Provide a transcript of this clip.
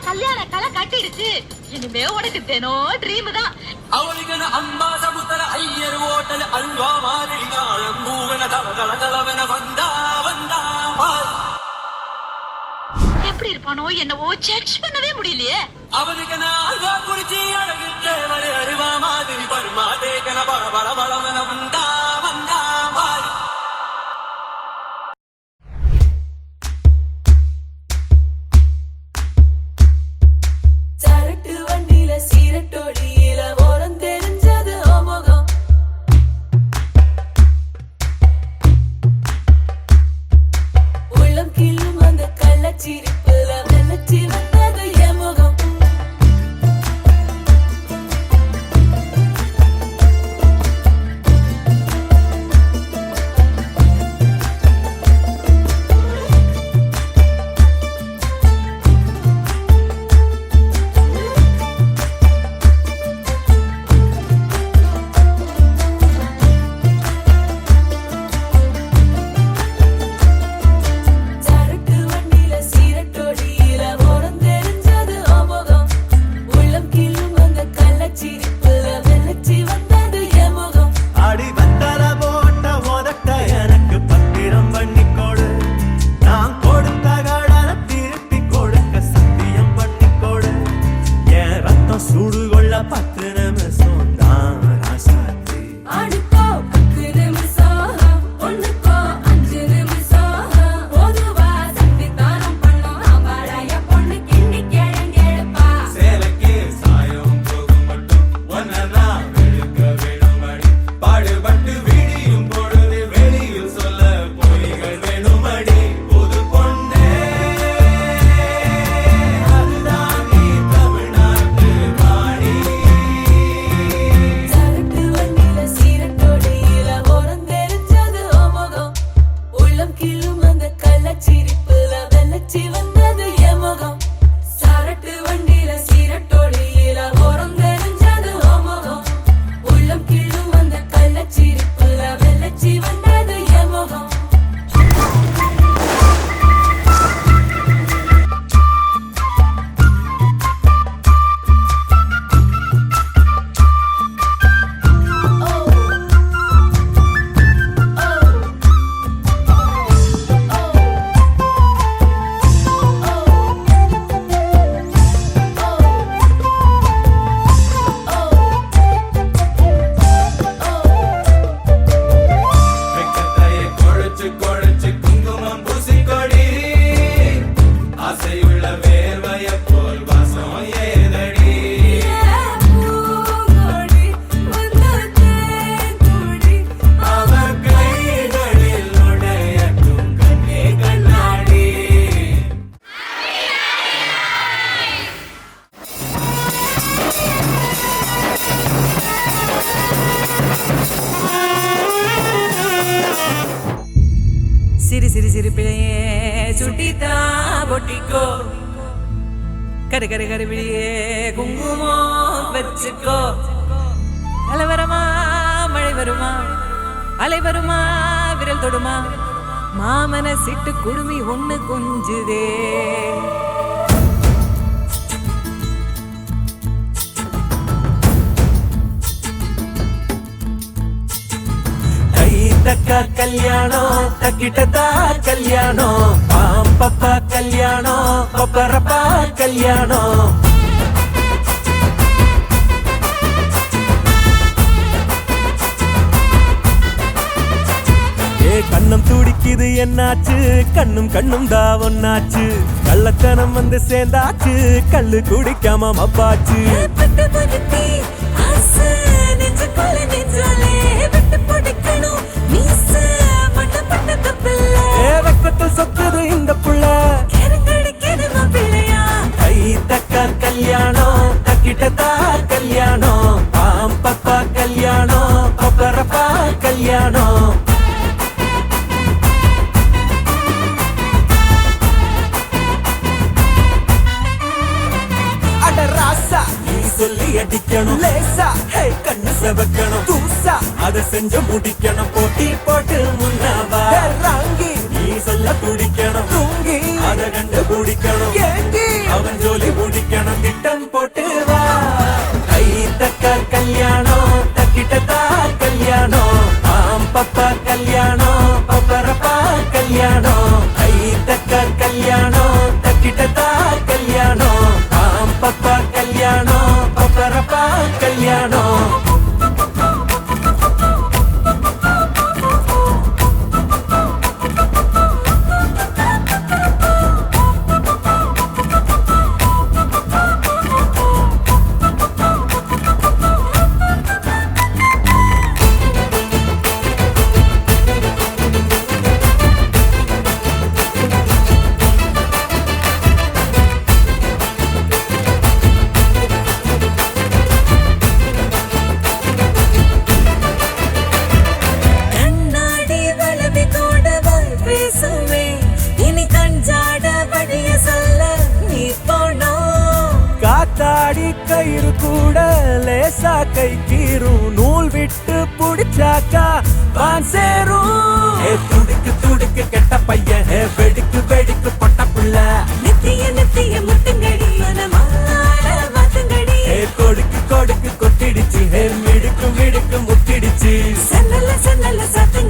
கல்யாண கலை கட்டிடுச்சு. இனிமே உனக்கு தினம் ட்ரீம் தான். அவளுக்கு அம்மா சமுத்திர ஐயர் ஓட்டல் அல்வா மாதிரி காலம் மூவன தவ தலவன வந்தா வந்தா எப்படி இருப்பானோ என்னவோ ஜட்ஜ் பண்ணவே முடியலையே. அவனுக்கு அல்வா குடிச்சி அழகு தேவரை அருவா மாதிரி பருமா தேக்கன பல பல பலவன வந்தா வந்தா சிரி சிரி சிரிப்பிலேயே சுட்டித்தா பொட்டிக்கோ கரு கரு கருவிழியே குங்குமம் வச்சுக்கோ. அலை வருமா மழை வருமா அலை வருமா விரல் தொடுமா மாமன சிட்டு குடுமி ஒண்ணு கொஞ்சுதே. தக்கா கல்யாணம் தக்கிட்டதா கல்யாணம் பாம்பப்பா கல்யாணம் பப்பரப்பா கல்யாணம். கண்ணம் துடிக்குது என்னாச்சு கண்ணும் கண்ணும் தான் ஒன்னாச்சு கள்ளத்தனம் வந்து சேர்ந்தாச்சு கள்ளு குடிக்காம மப்பாச்சு. சொத்துது இந்த புள்ள கை தக்கா கல்யாணம் தக்கிட்டதா கல்யாணம் பாம்பப்பா கல்யாணம் பப்பரப்பா கல்யாணம். சொல்லி அடிக்கணும் லேசா கண்ணு செவக்கணும் தூசா அதை செஞ்சு முடிக்கணும் போட்டி போட்டு முன்னாவா ராங்கி நீ சொல்ல துடிக்கணும் தூங்கி அதை கண்டு குடிக்கணும் ஏங்கி அவன் ஜோலி முடிக்கணும் திட்டம் போட்டு வா கை தக்க கல்யாணம் தக்கிட்டதா கல்யாணம் ஆம் பப்பா கல்யாணம் பப்பரப்பா கல்யாணம் கை தக்க கல்யாணம் தக்கிட்டதா கல்யாணம் ஆம் பப்பா கல்யாணம் பப்பரப்பா கல்யாணம் கண்ணாடி வளவி கூடவாய் பேசுவே இனி கஞ்சாட வழிய சொல்ல நீ போனோம் காத்தாடி கயிறு கூட லேசா கை கீரும் நூல் விட்டு புடிச்சாக்கா வான் சேரும் துடுக்கு துடுக்கு கெட்ட பையன் வெடிக்கு வெடிக்கு பட்ட புள்ள நித்திய நித்திய முட்டுங்கடி மனமாட மாத்துங்கடி கொடுக்கு கொடுக்கு கொட்டிடுச்சு மிடுக்கு மிடுக்கு முட்டிடுச்சு சன்னல சன்னல சத்துங்க